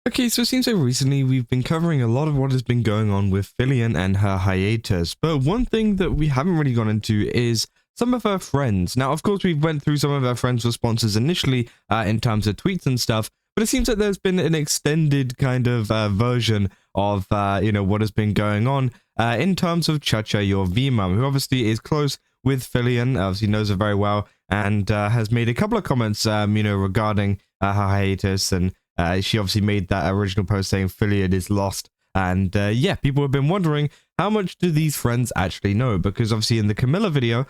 Okay, so it seems like recently we've been covering a lot of what has been going on with Filian and her hiatus, but one thing that we haven't really gone into is some of her friends. Now, of course, we went through some of her friends' responses initially in terms of tweets and stuff, but it seems like there's been an extended kind of version of, what has been going on in terms of ChaChaYourVMom, who obviously is close with Filian, obviously knows her very well, and has made a couple of comments, regarding her hiatus, and she obviously made that original post saying Filian is lost. And yeah, people have been wondering, how much do these friends actually know? Because obviously in the Camila video,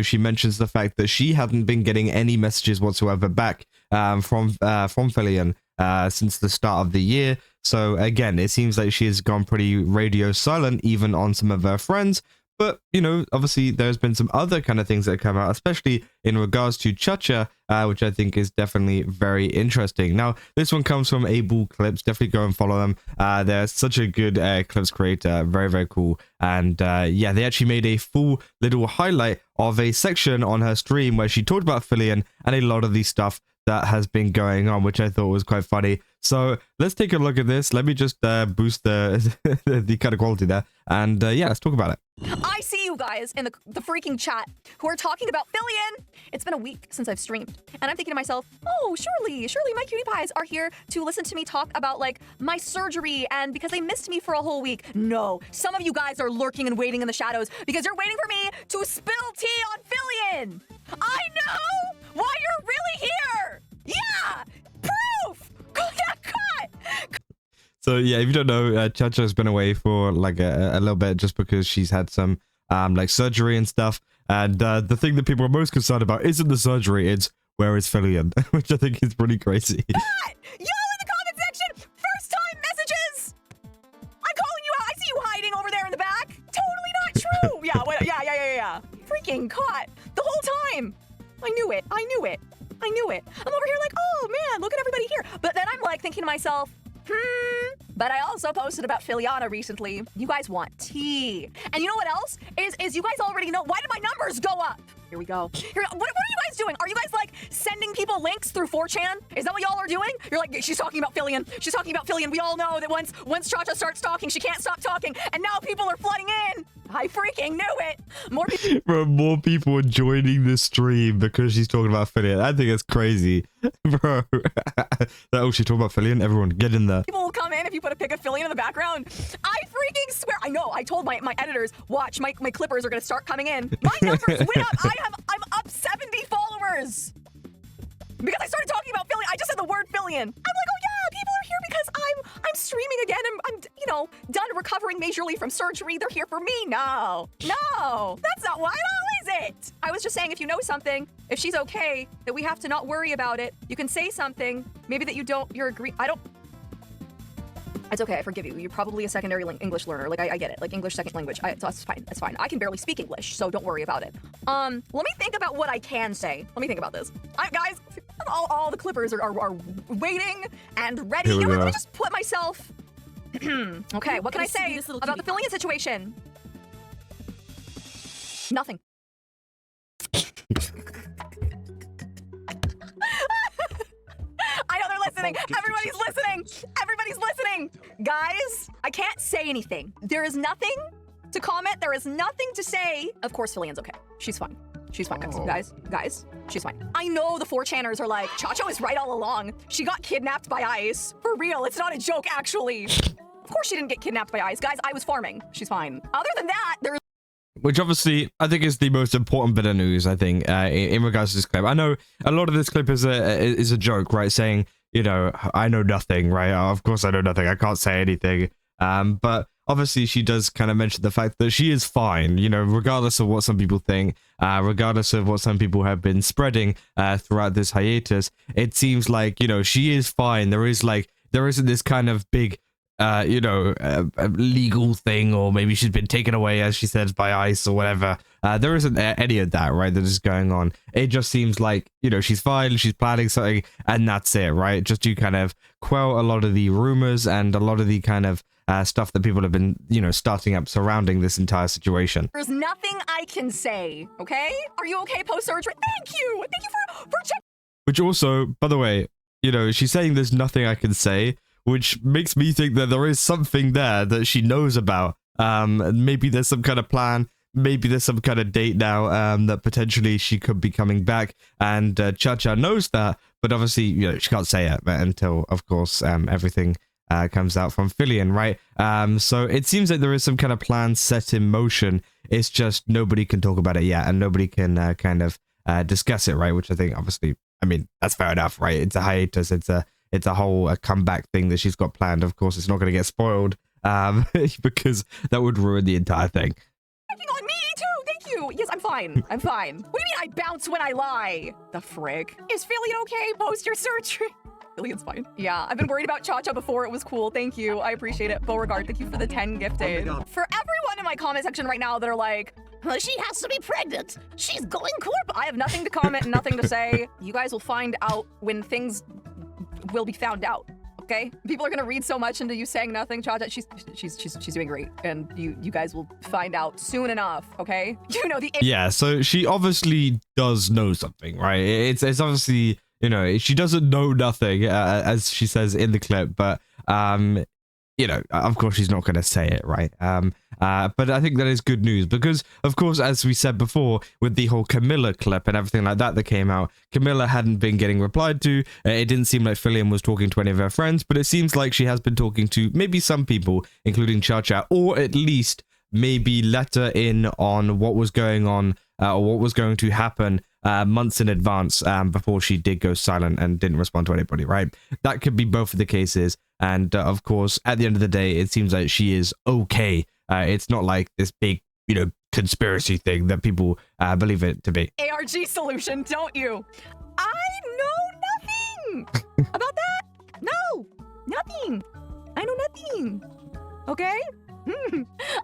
she mentions the fact that she hadn't been getting any messages whatsoever back from Filian since the start of the year. So again, it seems like she has gone pretty radio silent, even on some of her friends. But, obviously there's been some other kind of things that come out, especially in regards to ChaCha, which I think is definitely very interesting. Now, this one comes from Able Clips. Definitely go and follow them. They're such a good clips creator. Very, very cool. And yeah, they actually made a full little highlight of a section on her stream where she talked about Fillian and a lot of the stuff that has been going on, which I thought was quite funny. So let's take a look at this. Let me just boost the the kind of quality there, and yeah, let's talk about it. I see you guys in the freaking chat who are talking about Fillian. It's been a week since I've streamed, and I'm thinking to myself, oh, surely my cutie pies are here to listen to me talk about like my surgery, and because they missed me for a whole week. No, some of you guys are lurking and waiting in the shadows because you're waiting for me to spill tea on Fillian. I know why you're really here. Yeah, proof. Cut. So yeah, if you don't know, ChaCha's been away for like a little bit just because she's had some like surgery and stuff. And the thing that people are most concerned about isn't the surgery, it's where is Fillian, which I think is pretty crazy. Yo, in the comment section, first time messages. I'm calling you out. I see you hiding over there in the back. Totally not true. Yeah. Freaking caught the whole time. I knew it. I'm over here like, oh man, look at everybody here. But then I'm like thinking to myself, but I also posted about Filiana recently. You guys want tea. And you know what else? Is you guys already know, why did my numbers go up? Here we go. What are you guys doing? Are you guys like sending people links through 4chan? Is that what y'all are doing? You're like, she's talking about Fillian. She's talking about Fillian. We all know that once ChaCha starts talking, she can't stop talking. And now people are flooding in. I freaking knew it. More people are joining the stream because she's talking about Fillian. I think it's crazy, bro. Oh, she's talking about Fillian. Everyone, get in there. People will come in if you put a pic of Fillian in the background. I freaking swear. I know. I told my editors, watch, my clippers are gonna start coming in. My numbers went up. I'm up 70 followers because I started talking about Fillian. I just said the word Fillian. I'm like, oh yeah, people are here because I'm streaming again. I'm done recovering majorly from surgery. They're here for me. No, that's not why. How is it? I was just saying, if you know something, if she's okay, that we have to not worry about it. You can say something. Maybe that you're agree. It's okay, I forgive you. You're probably a secondary English learner. Like, I get it. Like, English second language. That's fine. That's fine. I can barely speak English, so don't worry about it. Let me think about what I can say. Let me think about this. Guys, all the clippers are waiting and ready. Let me just put myself... Okay, what can I say about the Fillian situation? Nothing. I know they're listening. Everybody's listening. Guys, I can't say anything. There is nothing to comment. There is nothing to say. Of course, Fillian's okay. She's fine. Guys, she's fine. I know the 4chaners are like, ChaCha was right all along. She got kidnapped by ICE. For real, it's not a joke, actually. Of course she didn't get kidnapped by ICE. Guys, I was farming. She's fine. Other than that, there's... Which obviously, I think is the most important bit of news, I think, in regards to this clip. I know a lot of this clip is a joke, right? Saying, I know nothing, right? Of course I know nothing. I can't say anything. But obviously she does kind of mention the fact that she is fine, regardless of what some people think, regardless of what some people have been spreading throughout this hiatus. It seems like, she is fine. There isn't this kind of big... a legal thing, or maybe she's been taken away, as she says, by ICE or whatever. There isn't any of that, right, that is going on. It just seems like, she's fine, she's planning something, and that's it, right? Just to kind of quell a lot of the rumors and a lot of the kind of stuff that people have been, starting up surrounding this entire situation. There's nothing I can say, okay? Are you okay post-surgery? Thank you for checking. Which also, by the way, she's saying there's nothing I can say, which makes me think that there is something there that she knows about. Maybe there's some kind of plan. Maybe there's some kind of date now that potentially she could be coming back, and ChaCha knows that, but obviously, you know, she can't say it until, of course, everything comes out from Fillian, right? So it seems like there is some kind of plan set in motion. It's just nobody can talk about it yet, and nobody can kind of discuss it, right? Which I think, obviously, I mean, that's fair enough, right? It's a hiatus. It's a whole comeback thing that she's got planned. Of course, it's not going to get spoiled because that would ruin the entire thing. On me too, thank you. Yes, I'm fine. I'm fine. What do you mean I bounce when I lie? The frig. Is Filian okay? Post your surgery. Filian's fine. Yeah, I've been worried about ChaCha before. It was cool. Thank you. I appreciate it. Beauregard, thank you for the 10 gifted. Oh for everyone in my comment section right now that are like, well, she has to be pregnant. She's going corp. I have nothing to comment, nothing to say. You guys will find out when things will be found out. Okay, people are gonna read so much into you saying nothing. ChaCha, she's doing great, and you guys will find out soon enough. Okay, you know the. Yeah, so she obviously does know something, right? It's obviously, you know, she doesn't know nothing, as she says in the clip, but you know, of course she's not gonna say it, right? But I think that is good news because, of course, as we said before, with the whole Camila clip and everything like that came out, Camila hadn't been getting replied to. It didn't seem like Fillian was talking to any of her friends, but it seems like she has been talking to maybe some people, including ChaCha, or at least maybe let her in on what was going on or what was going to happen months in advance before she did go silent and didn't respond to anybody, right? That could be both of the cases. And of course, at the end of the day, it seems like she is okay. It's not like this big, you know, conspiracy thing that people believe it to be. ARG solution, don't you? I know nothing about that. No, nothing. I know nothing. Okay?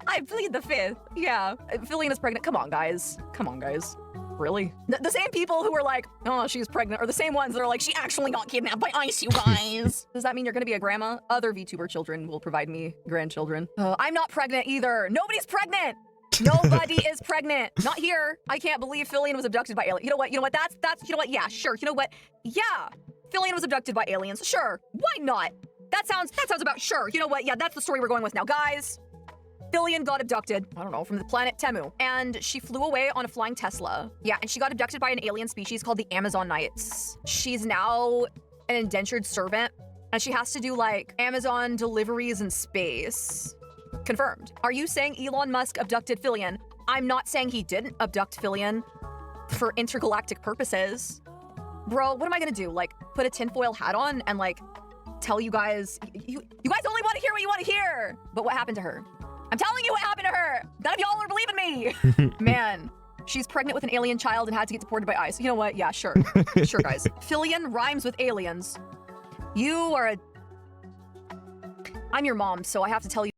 I plead the fifth. Yeah, Filian is pregnant. Come on, guys. Come on, guys. Really? The same people who are like, oh, she's pregnant, are the same ones that are like, she actually got kidnapped by ICE, you guys. Does that mean you're gonna be a grandma? Other VTuber children will provide me grandchildren. I'm not pregnant either. Nobody's pregnant. Nobody is pregnant. Not here. I can't believe Filian was abducted by aliens. You know what? You know what? That's, you know what? Yeah, sure. You know what? Yeah. Filian was abducted by aliens. Sure. Why not? That sounds about sure. You know what? Yeah, that's the story we're going with now. Guys, Filian got abducted, I don't know, from the planet Temu, and she flew away on a flying Tesla. Yeah, and she got abducted by an alien species called the Amazon Knights. She's now an indentured servant, and she has to do, like, Amazon deliveries in space. Confirmed. Are you saying Elon Musk abducted Filian? I'm not saying he didn't abduct Filian for intergalactic purposes. Bro, what am I gonna do? Like, put a tinfoil hat on and, like, tell you guys, you guys only want to hear what you want to hear. But what happened to her? I'm telling you what happened to her. None of y'all are believing me. Man, she's pregnant with an alien child and had to get deported by ICE. You know what? Yeah, sure. Sure, guys. Fillian rhymes with aliens. You are I'm your mom, so I have to tell you.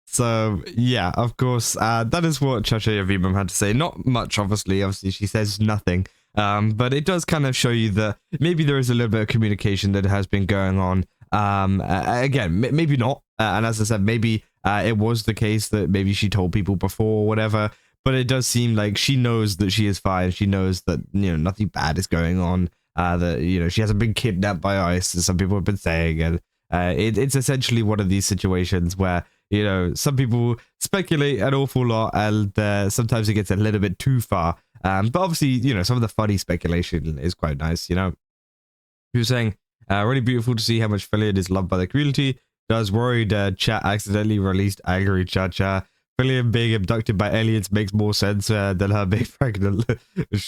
So, yeah, of course, that is what ChaChaYourVMom had to say. Not much, obviously. Obviously, she says nothing. But it does kind of show you that maybe there is a little bit of communication that has been going on. Again, maybe not. And as I said, maybe it was the case that maybe she told people before or whatever. But it does seem like she knows that she is fine. She knows that, you know, nothing bad is going on. That, you know, she hasn't been kidnapped by ICE, as some people have been saying. And it's essentially one of these situations where, you know, some people speculate an awful lot, and sometimes it gets a little bit too far. But obviously, you know, some of the funny speculation is quite nice, you know. He was saying, really beautiful to see how much Fillian is loved by the community. Does worried chat accidentally released angry ChaCha. Fillian being abducted by aliens makes more sense than her being pregnant.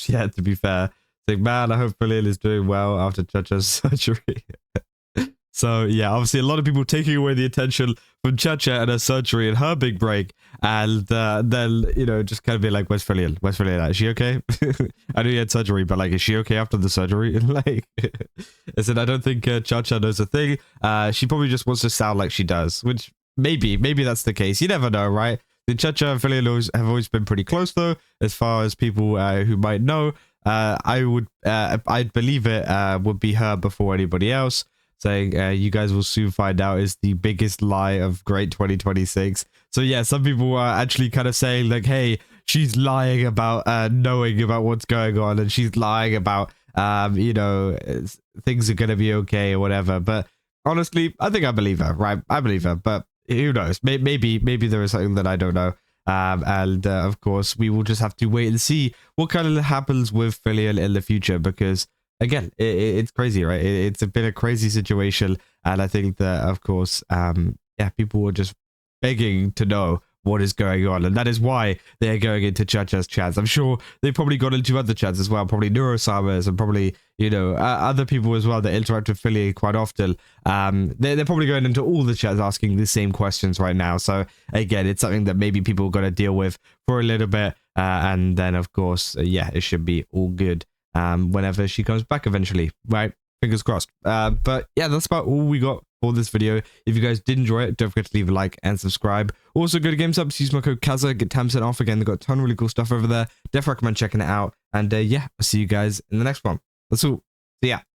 Yeah, to be fair. It's like, man, I hope Fillian is doing well after ChaCha's surgery. So, yeah, obviously a lot of people taking away the attention from ChaCha and her surgery and her big break. And then, you know, just kind of be like, where's Fillian? Where's Fillian at? Is she okay? I know he had surgery, but, like, is she okay after the surgery? And, like, I said, I don't think ChaCha knows a thing. She probably just wants to sound like she does, which maybe that's the case. You never know, right? The ChaCha and Fillian have always been pretty close, though, as far as people who might know. I'd believe it would be her before anybody else. Saying you guys will soon find out is the biggest lie of great 2026. So yeah, some people are actually kind of saying like, hey, she's lying about knowing about what's going on, and she's lying about you know, things are gonna be okay or whatever. But honestly, I think I believe her, right? I believe her, but who knows? Maybe there is something that I don't know. And of course, we will just have to wait and see what kind of happens with Fillian in the future, because again, it's crazy, right? It's been a crazy situation, and I think that, of course, yeah, people were just begging to know what is going on, and that is why they're going into ChaCha's chats. I'm sure they probably got into other chats as well, probably Neurosamers and probably, you know, other people as well that interact with Fillian quite often. They're probably going into all the chats asking the same questions right now. So again, it's something that maybe people are going to deal with for a little bit, and then of course, yeah, it should be all good whenever she comes back eventually, right? Fingers crossed. But yeah, that's about all we got for this video. If you guys did enjoy it, don't forget to leave a like and subscribe. Also, go to GameSups, use my code ChaCha, get 10% off. Again, they've got a ton of really cool stuff over there. Definitely recommend checking it out. And yeah, I'll see you guys in the next one. That's all. See ya.